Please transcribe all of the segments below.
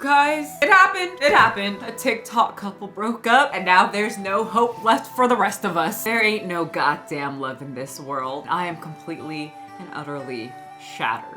guys, it happened. A TikTok couple broke up and now there's no hope left for the rest of us. There ain't no goddamn love in this world. I am completely and utterly shattered.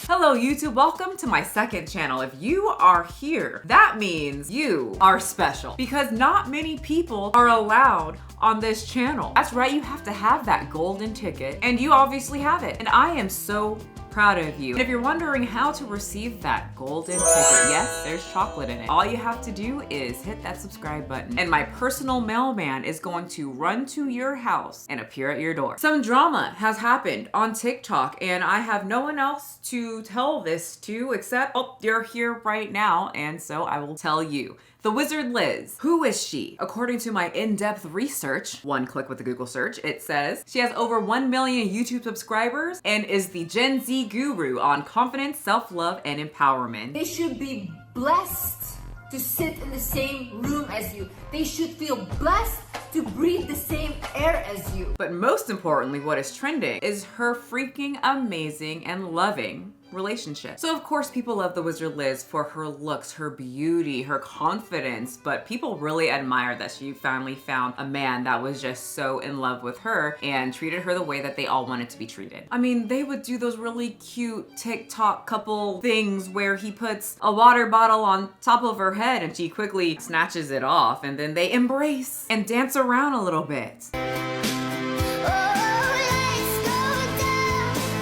Hello YouTube, welcome to my second channel. If you are here, that means you are special because not many people are allowed on this channel. That's right, you have to have that golden ticket and you obviously have it. And I am so proud of you. And if you're wondering how to receive that golden ticket, yes, there's chocolate in it. All you have to do is hit that subscribe button and my personal mailman is going to run to your house and appear at your door. Some drama has happened on TikTok and I have no one else to tell this to except, oh, you're here right now, and so I will tell you. The Wizard Liz. Who is she? According to my in-depth research, one click with the Google search, it says she has over 1 million YouTube subscribers and is the Gen Z guru on confidence, self-love, and empowerment. They should be blessed to sit in the same room as you. They should feel blessed to breathe the same air as you. But most importantly, what is trending is her freaking amazing and loving relationship. So of course people love the Wizard Liz for her looks, her beauty, her confidence, but people really admire that she finally found a man that was just so in love with her and treated her the way that they all wanted to be treated. I mean, they would do those really cute TikTok couple things where he puts a water bottle on top of her head and she quickly snatches it off and then they embrace and dance around a little bit.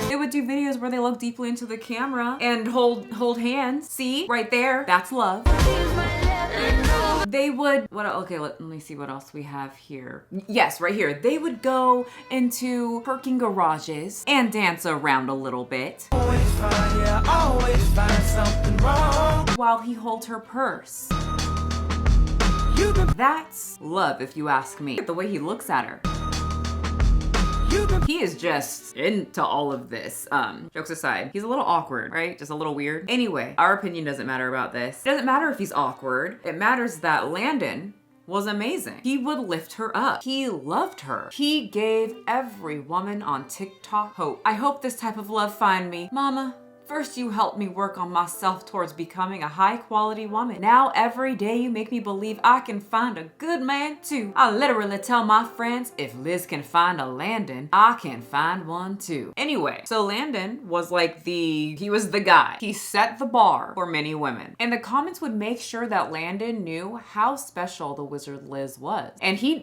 They would do videos where they look deeply into the camera and hold hands. See, right there, that's love. They would, okay, let me see what else we have here. Yes, right here. They would go into parking garages and dance around a little bit. Always find something wrong. While he holds her purse. That's love, if you ask me. The way he looks at her. He is just into all of this. Jokes aside, he's a little awkward, right? Just a little weird. Anyway, our opinion doesn't matter about this. It doesn't matter if he's awkward. It matters that Landon was amazing. He would lift her up. He loved her. He gave every woman on TikTok hope. I hope this type of love find me. Mama, first you helped me work on myself towards becoming a high quality woman. Now every day you make me believe I can find a good man too. I literally tell my friends, if Liz can find a Landon, I can find one too. Anyway, so Landon was like he was the guy. He set the bar for many women. And the comments would make sure that Landon knew how special the Wizard Liz was. And he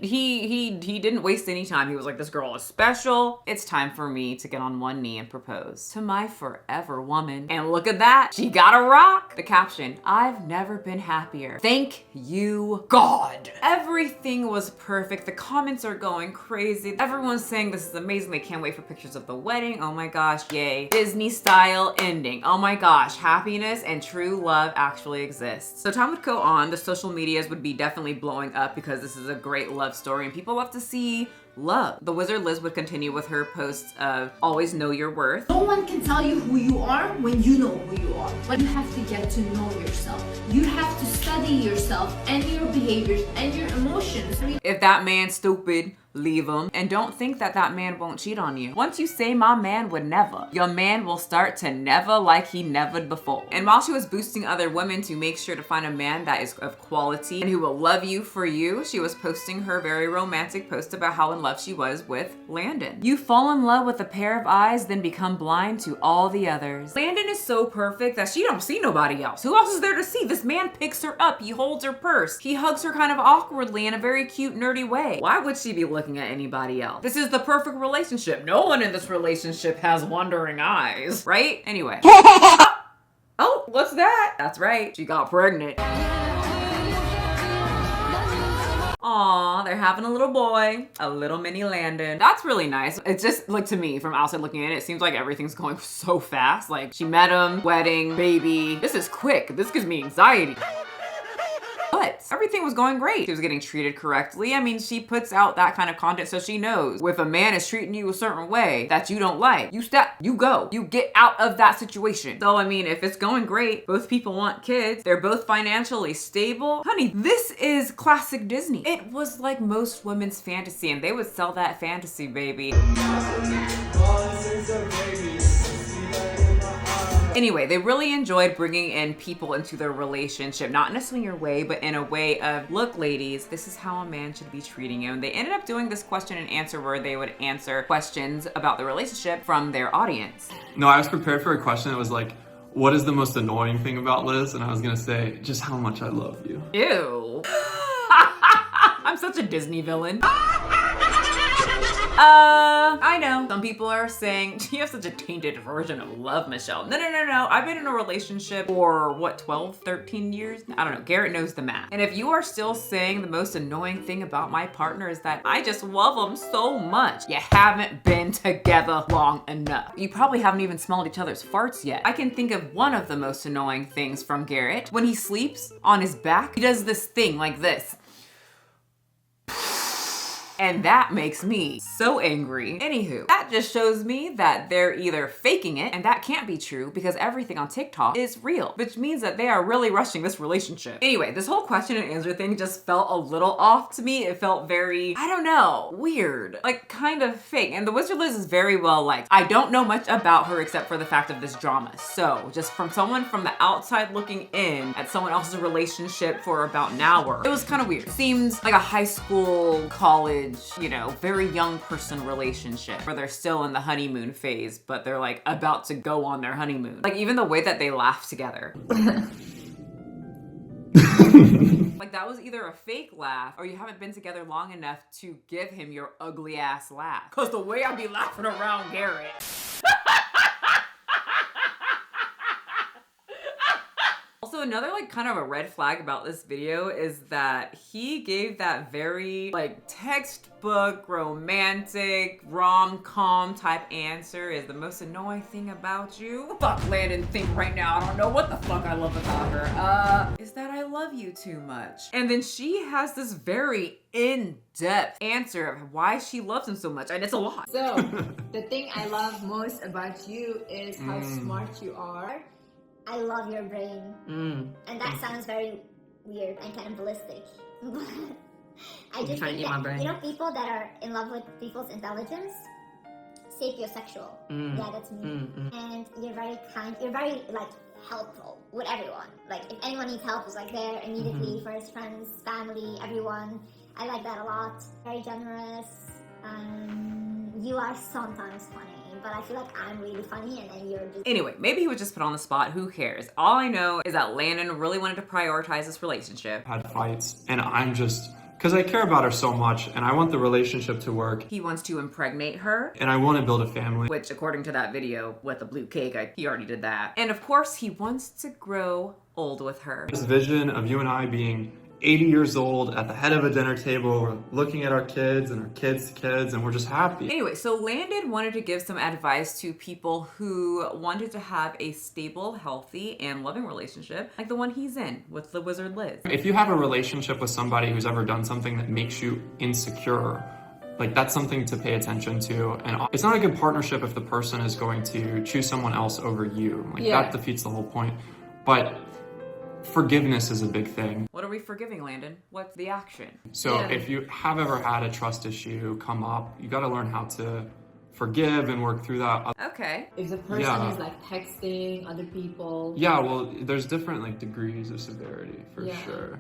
didn't waste any time. He was like, this girl is special. It's time for me to get on one knee and propose to my forever woman. And look at that, she got a rock. The caption, I've never been happier. Thank you, God. Everything was perfect. The comments are going crazy. Everyone's saying this is amazing. They can't wait for pictures of the wedding. Oh my gosh, yay. Disney style ending. Oh my gosh, happiness and true love actually exists. So time would go on. The social medias would be definitely blowing up because this is a great love story and people love to see love. The Wizard Liz would continue with her posts of always know your worth. No one can tell you who you are when you know who you are. But you have to get to know yourself. You have to study yourself and your behaviors and your emotions. If that man's stupid, leave him. And don't think that that man won't cheat on you. Once you say my man would never, your man will start to never like he nevered before. And while she was boosting other women to make sure to find a man that is of quality and who will love you for you, she was posting her very romantic post about how in love she was with Landon. You fall in love with a pair of eyes, then become blind to all the others. Landon is so perfect that she don't see nobody else. Who else is there to see? This man picks her up, he holds her purse, he hugs her kind of awkwardly in a very cute, nerdy way. Why would she be looking at anybody else? This is the perfect relationship. No one in this relationship has wandering eyes, right? Anyway. Oh, what's that? That's right, she got pregnant. Aw, they're having a little boy, a little mini Landon. That's really nice. It's just like, to me, from outside looking in, it seems like everything's going so fast. Like, she met him, wedding, baby. This is quick. This gives me anxiety. But everything was going great. She was getting treated correctly. I mean, she puts out that kind of content so she knows if a man is treating you a certain way that you don't like, you go, you get out of that situation. So, I mean, if it's going great, both people want kids, they're both financially stable. Honey, this is classic Disney. It was like most women's fantasy and they would sell that fantasy, baby. Anyway, they really enjoyed bringing in people into their relationship, not in a swinger way, but in a way of, look, ladies, this is how a man should be treating you. And they ended up doing this question and answer where they would answer questions about the relationship from their audience. No, I was prepared for a question that was like, what is the most annoying thing about Liz? And I was gonna say, just how much I love you. Ew. I'm such a Disney villain. I know. Some people are saying, you have such a tainted version of love, Michelle. No. I've been in a relationship for, what, 12, 13 years? I don't know. Garrett knows the math. And if you are still saying the most annoying thing about my partner is that I just love him so much, you haven't been together long enough. You probably haven't even smelled each other's farts yet. I can think of one of the most annoying things from Garrett. When he sleeps on his back, he does this thing like this. And that makes me so angry. Anywho, that just shows me that they're either faking it, and that can't be true because everything on TikTok is real, which means that they are really rushing this relationship. Anyway, this whole question and answer thing just felt a little off to me. It felt very, I don't know, weird, like kind of fake. And the Wizard Liz is very well liked. I don't know much about her except for the fact of this drama. So just from someone from the outside looking in at someone else's relationship for about an hour, it was kind of weird. Seems like a high school, college, you know, very young person relationship where they're still in the honeymoon phase, but they're like about to go on their honeymoon. Like even the way that they laugh together. Like that was either a fake laugh or you haven't been together long enough to give him your ugly ass laugh. Cause the way I be laughing around Garrett. Also, another like kind of a red flag about this video is that he gave that very like textbook romantic rom-com type answer is the most annoying thing about you. Fuck Landon think right now. I don't know what the fuck I love about her. Is that I love you too much. And then she has this very in-depth answer of why she loves him so much, and it's a lot. So, the thing I love most about you is how smart you are. I love your brain. And that sounds very weird and kind of ballistic. But I just think that, you know, people that are in love with people's intelligence, sapiosexual. Yeah, that's me. And you're very kind, you're very, like, helpful with everyone. Like, if anyone needs help, it's like there immediately for his friends, family, everyone. I like that a lot. Very generous. You are sometimes funny. But I feel like I'm really funny and then you're just... Anyway, maybe he was just put on the spot. Who cares? All I know is that Landon really wanted to prioritize this relationship. Had fights, and I'm just... Because I care about her so much, and I want the relationship to work. He wants to impregnate her. And I want to build a family. Which, according to that video with the blue cake, he already did that. And of course, he wants to grow old with her. This vision of you and I being 80 years old at the head of a dinner table, we're looking at our kids and our kids' kids, and we're just happy. Anyway, so Landon wanted to give some advice to people who wanted to have a stable, healthy, and loving relationship, like the one he's in with the Wizard Liz. If you have a relationship with somebody who's ever done something that makes you insecure, like that's something to pay attention to. And it's not a good partnership if the person is going to choose someone else over you. Like that defeats the whole point. But forgiveness is a big thing. What are we forgiving, Landon? What's the action? So if you have ever had a trust issue come up, you got to learn how to forgive and work through that. Okay. If the person is like texting other people. Yeah, well, there's different like degrees of severity for sure.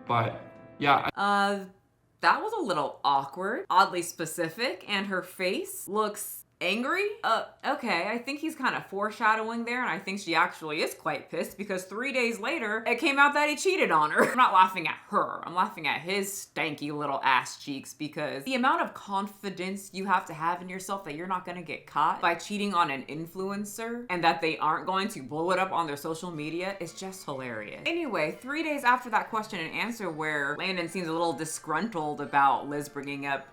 But yeah. That was a little awkward, oddly specific, and her face looks angry? Okay, I think he's kind of foreshadowing there, and I think she actually is quite pissed because 3 days later, it came out that he cheated on her. I'm not laughing at her, I'm laughing at his stanky little ass cheeks because the amount of confidence you have to have in yourself that you're not gonna get caught by cheating on an influencer and that they aren't going to blow it up on their social media is just hilarious. Anyway, 3 days after that question and answer where Landon seems a little disgruntled about Liz bringing up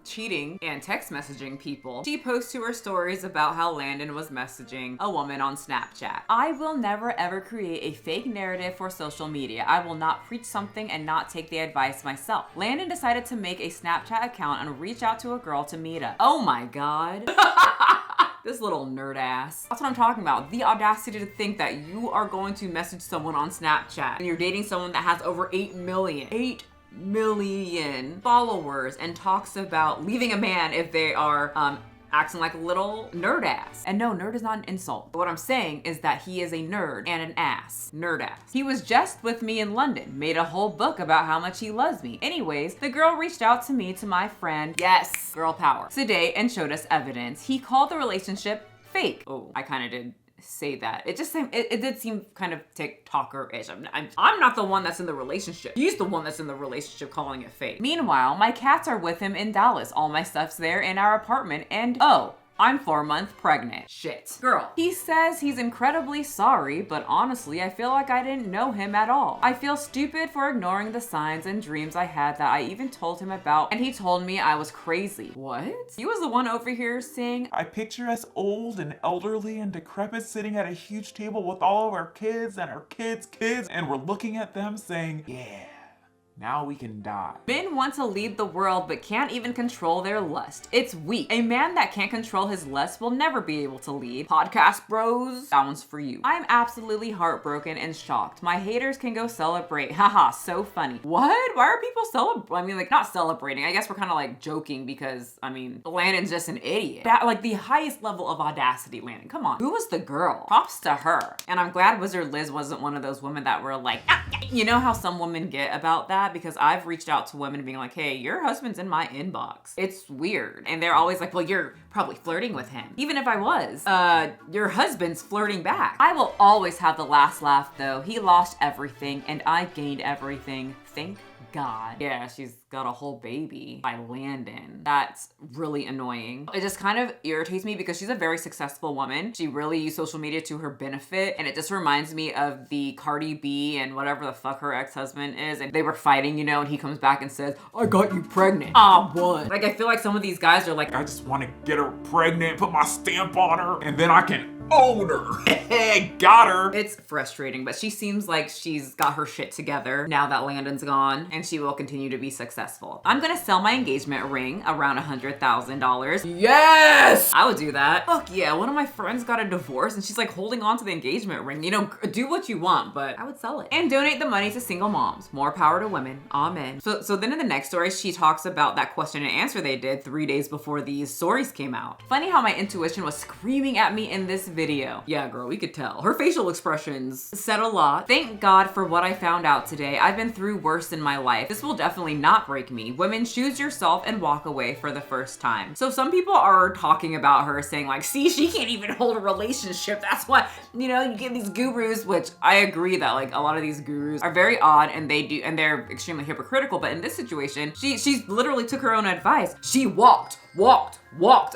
cheating and text messaging people, she posted to her stories about how Landon was messaging a woman on Snapchat. I will never ever create a fake narrative for social media. I will not preach something and not take the advice myself. Landon decided to make a Snapchat account and reach out to a girl to meet up. Oh my god. This little nerd ass. That's what I'm talking about. The audacity to think that you are going to message someone on Snapchat and you're dating someone that has over 8 million followers and talks about leaving a man if they are acting like a little nerd ass. And no, nerd is not an insult. But what I'm saying is that he is a nerd and an ass. Nerd ass. He was just with me in London, made a whole book about how much he loves me. Anyways, the girl reached out to me, to my friend, yes, girl power, today, and showed us evidence. He called the relationship fake. Oh, I kind of did say that. It just seemed, it did seem kind of TikToker-ish. I'm not the one that's in the relationship. He's the one that's in the relationship calling it fake. Meanwhile, my cats are with him in Dallas. All my stuff's there in our apartment, and oh, I'm 4 months pregnant. Shit. Girl. He says he's incredibly sorry, but honestly, I feel like I didn't know him at all. I feel stupid for ignoring the signs and dreams I had that I even told him about, and he told me I was crazy. What? He was the one over here saying, I picture us old and elderly and decrepit sitting at a huge table with all of our kids and our kids' kids, and we're looking at them saying, yeah. Now we can die. Men want to lead the world but can't even control their lust. It's weak. A man that can't control his lust will never be able to lead. Podcast bros, that one's for you. I'm absolutely heartbroken and shocked. My haters can go celebrate. Haha, so funny. What? Why are people celebrating? I mean, like, not celebrating. I guess we're kind of like joking because, I mean, Landon's just an idiot. That, like, the highest level of audacity, Landon. Come on. Who was the girl? Props to her. And I'm glad Wizard Liz wasn't one of those women that were like, you know how some women get about that? Because I've reached out to women being like, hey, your husband's in my inbox. It's weird. And they're always like, well, you're probably flirting with him. Even if I was, your husband's flirting back. I will always have the last laugh though. He lost everything and I gained everything. Thank God. Yeah, she's got a whole baby by Landon. That's really annoying. It just kind of irritates me because she's a very successful woman. She really used social media to her benefit, and it just reminds me of the Cardi B and whatever the fuck her ex-husband is, and they were fighting, you know, and he comes back and says, I got you pregnant. Ah, what? Like, I feel like some of these guys are like, I just want to get her pregnant, put my stamp on her, and then I can own her. Got her. It's frustrating, but she seems like she's got her shit together now that Landon's gone, and she will continue to be successful. I'm gonna sell my engagement ring around $100,000. Yes! I would do that. Fuck yeah, one of my friends got a divorce and she's like holding on to the engagement ring. You know, do what you want, but I would sell it. And donate the money to single moms. More power to women. Amen. So then in the next story, she talks about that question and answer they did 3 days before these stories came out. Funny how my intuition was screaming at me in this video. Yeah, girl, we could tell. Her facial expressions said a lot. Thank God for what I found out today. I've been through worse in my life. This will definitely not break me. Women, choose yourself and walk away for the first time. So some people are talking about her saying like, see, she can't even hold a relationship. That's why, you know, you get these gurus, which I agree that like a lot of these gurus are very odd and they're extremely hypocritical. But in this situation, she literally took her own advice. She walked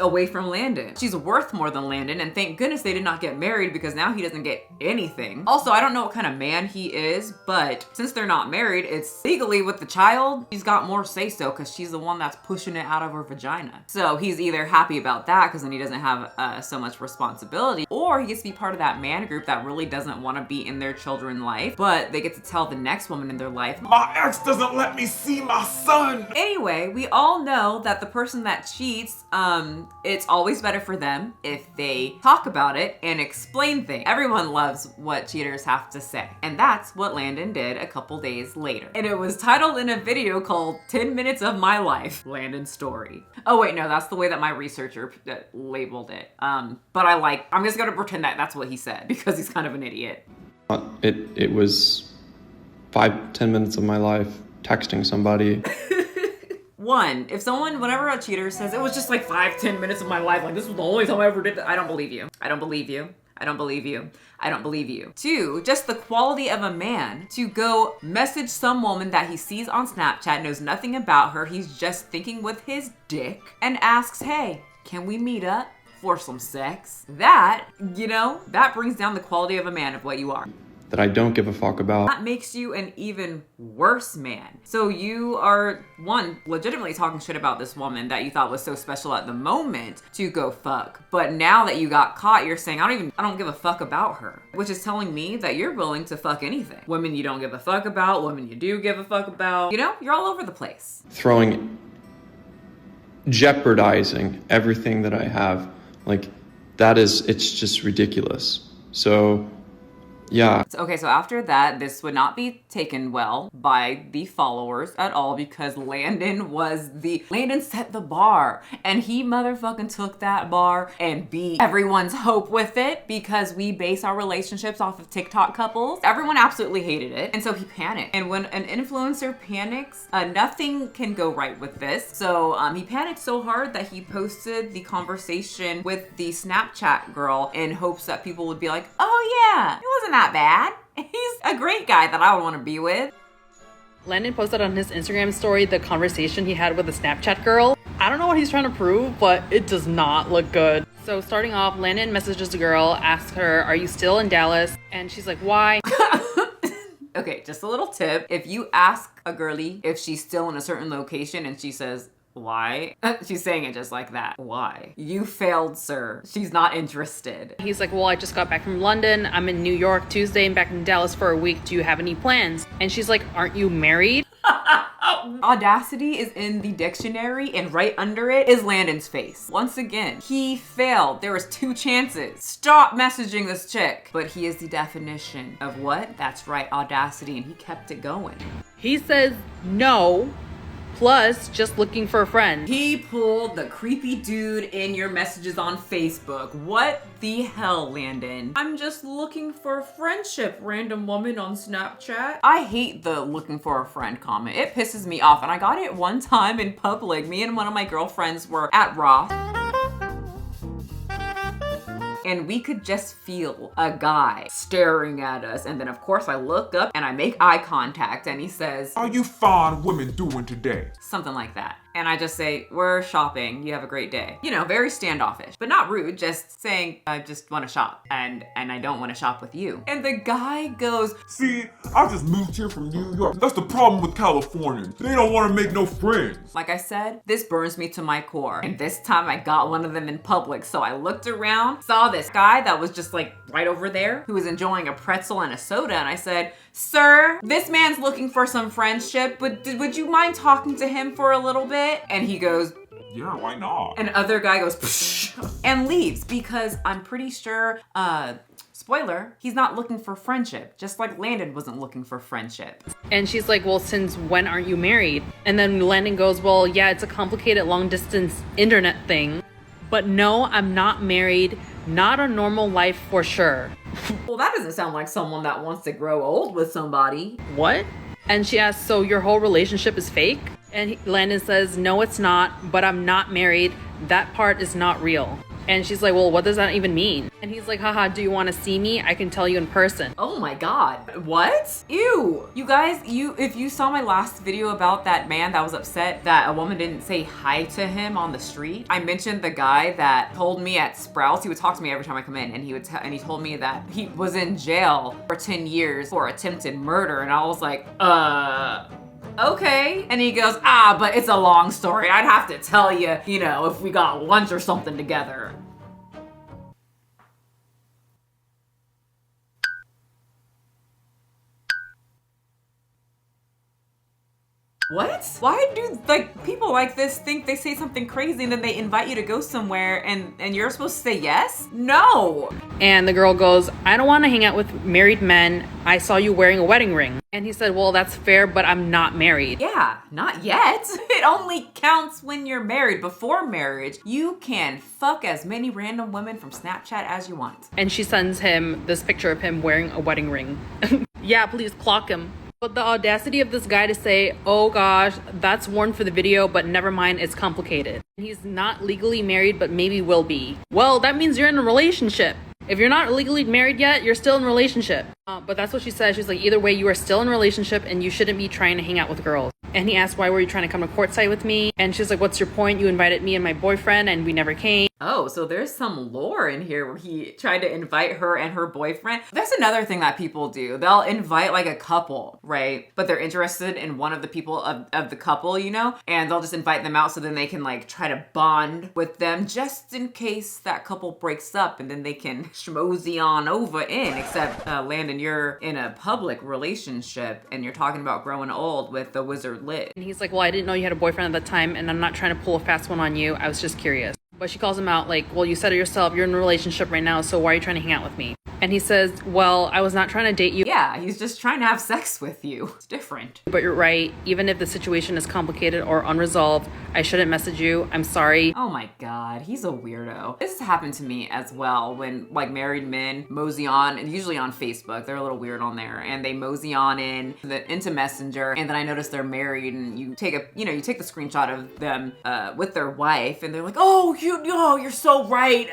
away from Landon. She's worth more than Landon, and thank goodness they did not get married because now he doesn't get anything. Also, I don't know what kind of man he is, but since they're not married, it's legally with the child, she's got more say-so because she's the one that's pushing it out of her vagina. So he's either happy about that because then he doesn't have so much responsibility, or he gets to be part of that man group that really doesn't want to be in their children's life, but they get to tell the next woman in their life, my ex doesn't let me see my son. Anyway, we all know that the person that cheats, it's always better for them if they talk about it and explain things. Everyone loves what cheaters have to say. And that's what Landon did a couple days later. And it was titled in a video called 10 Minutes of My Life, Landon's Story. Oh wait, no, that's the way that my researcher labeled it. But I'm just gonna pretend that that's what he said because he's kind of an idiot. It was 5-10 minutes of my life texting somebody. One, if someone, whenever a cheater says, it was just like 5-10 minutes of my life, like this was the only time I ever did that, I don't believe you. I don't believe you. I don't believe you. I don't believe you. 2, just the quality of a man to go message some woman that he sees on Snapchat, knows nothing about her, he's just thinking with his dick, and asks, hey, can we meet up for some sex? That, you know, that brings down the quality of a man of what you are. That I don't give a fuck about. That makes you an even worse man. So you are, one, legitimately talking shit about this woman that you thought was so special at the moment to go fuck. But now that you got caught, you're saying, I don't give a fuck about her. Which is telling me that you're willing to fuck anything. Women you don't give a fuck about, women you do give a fuck about. You know, you're all over the place. Jeopardizing everything that I have. Like, it's just ridiculous. So Yeah. Okay, so after that, this would not be taken well by the followers at all because Landon set the bar, and he motherfucking took that bar and beat everyone's hope with it because we base our relationships off of TikTok couples. Everyone absolutely hated it, and so he panicked. And when an influencer panics, nothing can go right with this. So he panicked so hard that he posted the conversation with the Snapchat girl in hopes that people would be like, oh yeah, it wasn't that bad. He's a great guy that I would want to be with. Landon posted on his Instagram story the conversation he had with the Snapchat girl. I don't know what he's trying to prove, but it does not look good. So starting off, Landon messages the girl, asks her, are you still in Dallas? And she's like, why? Okay, just a little tip. If you ask a girly if she's still in a certain location and she says, why? She's saying it just like that. Why? You failed, sir. She's not interested. He's like, well, I just got back from London. I'm in New York Tuesday and back in Dallas for a week. Do you have any plans? And she's like, aren't you married? Audacity is in the dictionary, and right under it is Landon's face. Once again, he failed. There was 2 chances. Stop messaging this chick. But he is the definition of what? That's right, Audacity, and he kept it going. He says no. Plus, just looking for a friend. He pulled the creepy dude in your messages on Facebook. What the hell, Landon? I'm just looking for a friendship, random woman on Snapchat. I hate the looking for a friend comment. It pisses me off, and I got it one time in public. Me and one of my girlfriends were at Ross, and we could just feel a guy staring at us. And then of course I look up and I make eye contact, and he says, "How you fine women doing today?" Something like that. And I just say, we're shopping, you have a great day. You know, very standoffish, but not rude, just saying, I just want to shop, and I don't want to shop with you. And the guy goes, "See, I just moved here from New York. That's the problem with Californians. They don't want to make no friends." Like I said, this burns me to my core. And this time I got one of them in public. So I looked around, saw this guy that was just like right over there, who was enjoying a pretzel and a soda. And I said, "Sir, this man's looking for some friendship, but would you mind talking to him for a little bit?" And he goes, "Yeah, why not?" And other guy goes, "Psh," and leaves, because I'm pretty sure, spoiler, he's not looking for friendship, just like Landon wasn't looking for friendship. And she's like, well, since when aren't you married? And then Landon goes, well, yeah, it's a complicated long distance internet thing. But no, I'm not married. Not a normal life for sure. Well, that doesn't sound like someone that wants to grow old with somebody. What? And she asks, so your whole relationship is fake? And Landon says, no, it's not, but I'm not married. That part is not real. And she's like, well, what does that even mean? And he's like, haha, do you want to see me? I can tell you in person. Oh my God. What? Ew. You guys, if you saw my last video about that man that was upset that a woman didn't say hi to him on the street, I mentioned the guy that told me at Sprouts, he would talk to me every time I come in, and he told me that he was in jail for 10 years for attempted murder. And I was like, okay. And he goes, but it's a long story. I'd have to tell you, you know, if we got lunch or something together. What? Why do people like this think they say something crazy and then they invite you to go somewhere and you're supposed to say yes? No. And the girl goes, I don't want to hang out with married men. I saw you wearing a wedding ring. And he said, well, that's fair, but I'm not married. Yeah, not yet. It only counts when you're married. Before marriage, you can fuck as many random women from Snapchat as you want. And she sends him this picture of him wearing a wedding ring. Yeah, please clock him. But the audacity of this guy to say, oh gosh, that's worn for the video, but never mind, it's complicated. He's not legally married, but maybe will be. Well, that means you're in a relationship. If you're not legally married yet, you're still in a relationship. But that's what she said. She's like, either way, you are still in a relationship and you shouldn't be trying to hang out with girls. And he asked, why were you trying to come to courtside with me? And she's like, what's your point? You invited me and my boyfriend and we never came. Oh, so there's some lore in here where he tried to invite her and her boyfriend. That's another thing that people do. They'll invite like a couple, right? But they're interested in one of the people of the couple, you know? And they'll just invite them out so then they can like try to bond with them just in case that couple breaks up, and then they can schmoozy on over in. Except, Landon, you're in a public relationship and you're talking about growing old with the wizard lit. And he's like, well, I didn't know you had a boyfriend at the time and I'm not trying to pull a fast one on you. I was just curious. But she calls him out like, well, you said it yourself, you're in a relationship right now, so why are you trying to hang out with me? And he says, well, I was not trying to date you. Yeah, he's just trying to have sex with you. It's different. But you're right. Even if the situation is complicated or unresolved, I shouldn't message you. I'm sorry. Oh my God, he's a weirdo. This has happened to me as well when like married men mosey on, and usually on Facebook, they're a little weird on there, and they mosey on into Messenger, and then I notice they're married, and you take the screenshot of them with their wife, and they're like, oh, you're so right.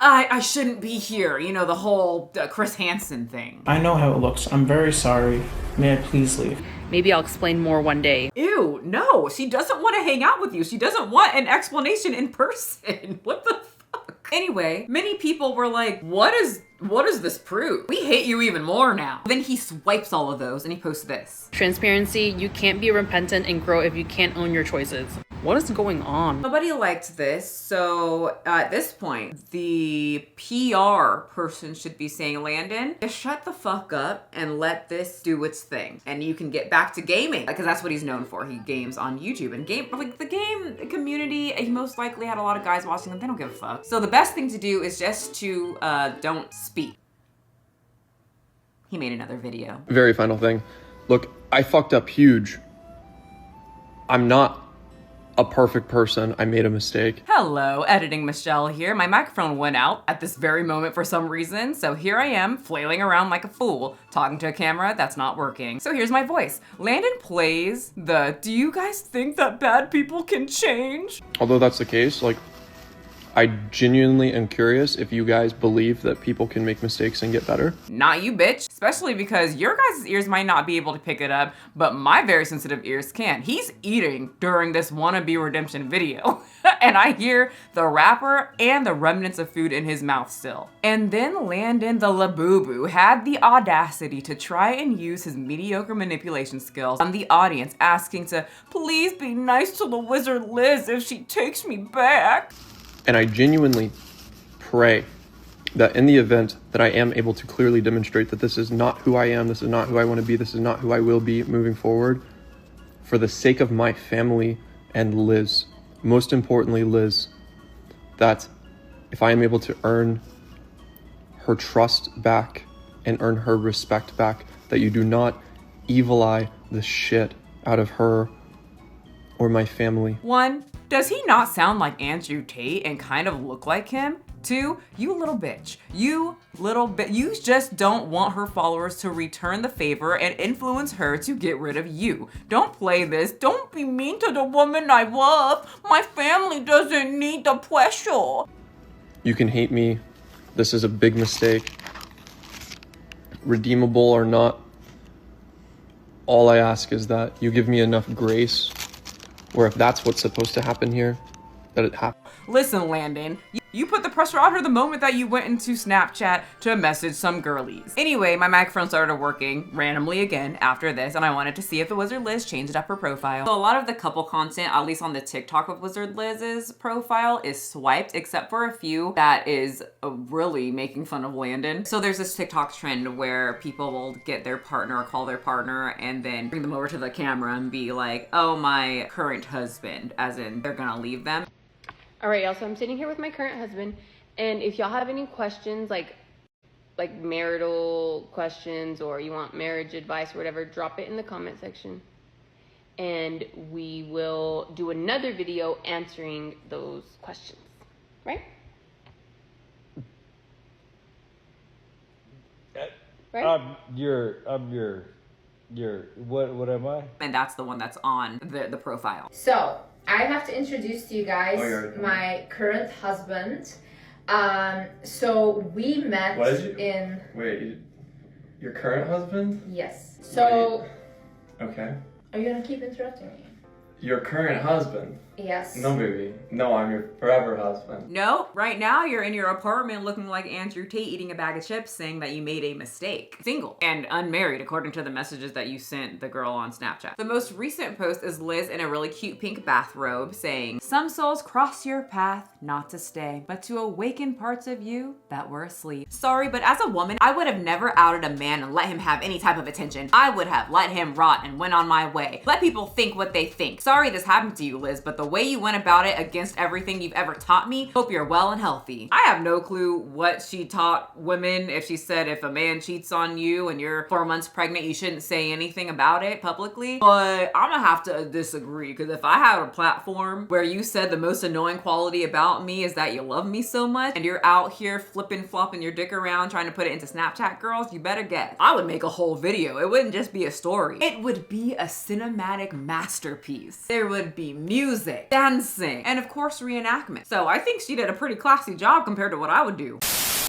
I shouldn't be here. You know, the whole Chris Hansen thing. I know how it looks. I'm very sorry. May I please leave? Maybe I'll explain more one day. Ew, no, she doesn't want to hang out with you. She doesn't want an explanation in person. What the fuck? Anyway, many people were like, what does this prove? We hate you even more now. Then he swipes all of those and he posts this. Transparency, you can't be repentant and grow if you can't own your choices. What is going on? Nobody liked this, so at this point, the PR person should be saying, Landon, just shut the fuck up and let this do its thing. And you can get back to gaming, because that's what he's known for. He games on YouTube, and the game community, he most likely had a lot of guys watching them. They don't give a fuck. So the best thing to do is just to don't speak. He made another video. Very final thing. Look, I fucked up huge. I'm not a perfect person. I made a mistake. Hello, editing Michelle here. My microphone went out at this very moment for some reason, so here I am flailing around like a fool, talking to a camera that's not working. So here's my voice. Landon plays the, do you guys think that bad people can change? Although that's the case, like, I genuinely am curious if you guys believe that people can make mistakes and get better. Not you, bitch. Especially because your guys' ears might not be able to pick it up, but my very sensitive ears can. He's eating during this wannabe redemption video. And I hear the wrapper and the remnants of food in his mouth still. And then Landon the Labubu had the audacity to try and use his mediocre manipulation skills on the audience, asking to please be nice to the wizard Liz if she takes me back. And I genuinely pray that in the event that I am able to clearly demonstrate that this is not who I am, this is not who I want to be, this is not who I will be moving forward, for the sake of my family and Liz, most importantly Liz, that if I am able to earn her trust back and earn her respect back, that you do not evil eye the shit out of her or my family. 1, does he not sound like Andrew Tate and kind of look like him? 2, you little bitch. You just don't want her followers to return the favor and influence her to get rid of you. Don't play this. Don't be mean to the woman I love. My family doesn't need the pressure. You can hate me. This is a big mistake. Redeemable or not, all I ask is that you give me enough grace where if that's what's supposed to happen here, that it happens. Listen, Landon, you put the pressure on her the moment that you went into Snapchat to message some girlies. Anyway, my microphone started working randomly again after this, and I wanted to see if the Wizard Liz changed up her profile. So a lot of the couple content, at least on the TikTok of Wizard Liz's profile, is swiped, except for a few that is really making fun of Landon. So there's this TikTok trend where people will get their partner or call their partner and then bring them over to the camera and be like, oh, my current husband, as in they're gonna leave them. All right, y'all, so I'm sitting here with my current husband, and if y'all have any questions, like marital questions, or you want marriage advice or whatever, drop it in the comment section, and we will do another video answering those questions, right? Right? I'm your, what am I? And that's the one that's on the profile. So, I have to introduce to you guys my current husband. So we met in... Wait, your current husband? Yes. So... Okay. Are you gonna keep interrupting me? Your current husband? Yes. No, baby. No, I'm your forever husband. No, right now you're in your apartment looking like Andrew Tate eating a bag of chips saying that you made a mistake. Single and unmarried according to the messages that you sent the girl on Snapchat. The most recent post is Liz in a really cute pink bathrobe saying, some souls cross your path not to stay, but to awaken parts of you that were asleep. Sorry, but as a woman, I would have never outed a man and let him have any type of attention. I would have let him rot and went on my way. Let people think what they think. sorry this happened to you, Liz, but the way you went about it against everything you've ever taught me, hope you're well and healthy. I have no clue what she taught women. If she said if a man cheats on you and you're 4 months pregnant, you shouldn't say anything about it publicly. But I'm gonna have to disagree, because if I had a platform where you said the most annoying quality about me is that you love me so much and you're out here flipping, flopping your dick around trying to put it into Snapchat girls, you better guess. I would make a whole video. It wouldn't just be a story. It would be a cinematic masterpiece. There would be music, dancing, and of course reenactment. So I think she did a pretty classy job compared to what I would do.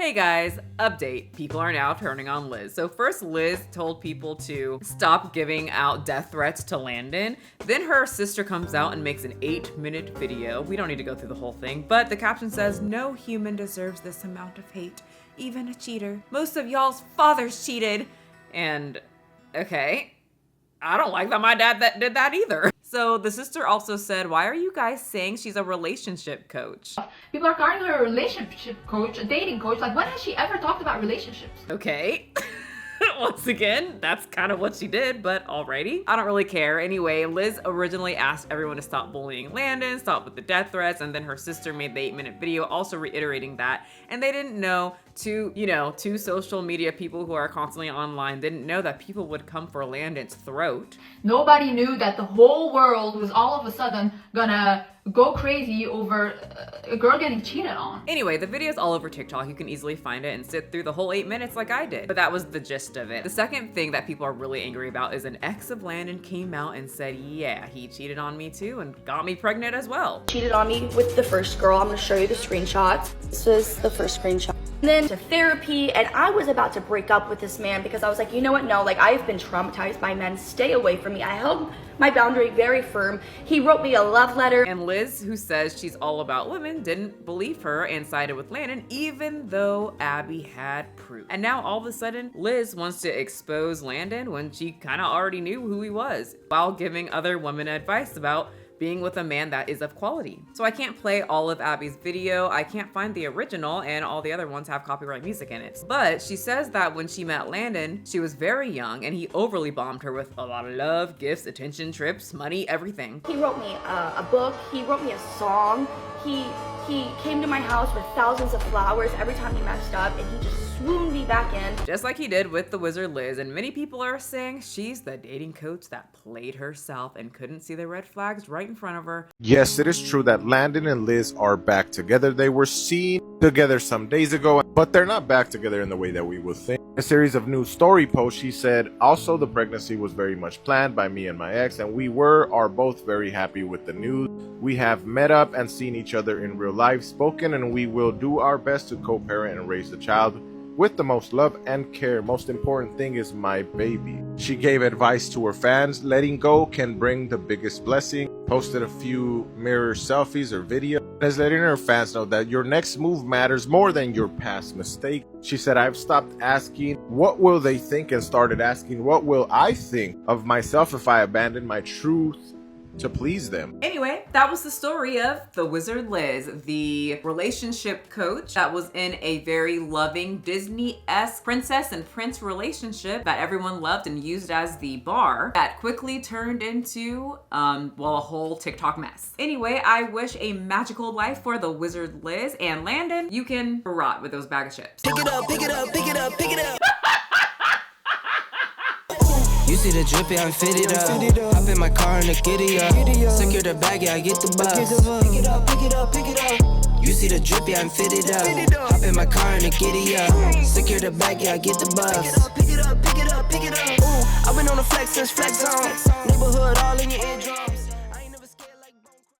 Hey guys, update. People are now turning on Liz. So first Liz told people to stop giving out death threats to Landon. Then her sister comes out and makes an 8-minute video. We don't need to go through the whole thing, but the caption says, "No human deserves this amount of hate, even a cheater. Most of y'all's fathers cheated." And okay, I don't like that my dad did that either. So the sister also said, "Why are you guys saying she's a relationship coach?" People are calling her a relationship coach, a dating coach. Like, when has she ever talked about relationships? Okay. Once again, that's kind of what she did, but alrighty. I don't really care. Anyway, Liz originally asked everyone to stop bullying Landon, stop with the death threats, and then her sister made the 8-minute video also reiterating that. And they didn't know, two social media people who are constantly online didn't know that people would come for Landon's throat. Nobody knew that the whole world was all of a sudden gonna go crazy over a girl getting cheated on. Anyway, the video's all over TikTok. You can easily find it and sit through the whole 8 minutes like I did. But that was the gist of it. The second thing that people are really angry about is an ex of Landon came out and said, yeah, he cheated on me too and got me pregnant as well. Cheated on me with the first girl. I'm gonna show you the screenshots. This is the first screenshot. And then to therapy, and I was about to break up with this man because I was like, you know what, no, like I've been traumatized by men, stay away from me. I held my boundary very firm. He wrote me a love letter. And Liz, who says she's all about women, didn't believe her and sided with Landon, even though Abby had proof. And now all of a sudden, Liz wants to expose Landon when she kind of already knew who he was, while giving other women advice about being with a man that is of quality. So I can't play all of Abby's video, I can't find the original, and all the other ones have copyright music in it. But she says that when she met Landon, she was very young and he overly bombed her with a lot of love, gifts, attention, trips, money, everything. He wrote me a book, he wrote me a song, he came to my house with thousands of flowers every time he messed up, and he just swooned me back in. Just like he did with the wizard Liz, and many people are saying she's the dating coach that played herself and couldn't see the red flags right in front of her. Yes, it is true that Landon and Liz are back together. They were seen together some days ago, but they're not back together in the way that we would think. In a series of new story posts, she said, also the pregnancy was very much planned by me and my ex, and we are both very happy with the news. We have met up and seen each other in real life, spoken, and we will do our best to co-parent and raise the child with the most love and care. Most important thing is my baby. She gave advice to her fans. Letting go can bring the biggest blessing. Posted a few mirror selfies or videos. Is letting her fans know that your next move matters more than your past mistake. She said, I've stopped asking what will they think and started asking what will I think of myself if I abandon my truth to please them. Anyway, that was the story of the wizard Liz, the relationship coach that was in a very loving Disney-esque princess and prince relationship that everyone loved and used as the bar that quickly turned into, a whole TikTok mess. Anyway, I wish a magical life for the wizard Liz, and Landon, you can rot with those bag of chips. Pick it up, pick it up, pick it up, pick it up. You see the drippy, I'm fitted up. Hop in my car and the giddy up. Secure the bag, yeah, I get the bus. Pick it up, pick it up, pick it up. You see the drippy, I'm fitted up. Hop in my car and the giddy up. Secure the bag, yeah, I get the bus. Pick it up, pick it up, pick it up, pick it up. I've been on the flex since flex on. Neighborhood all in your eardrum.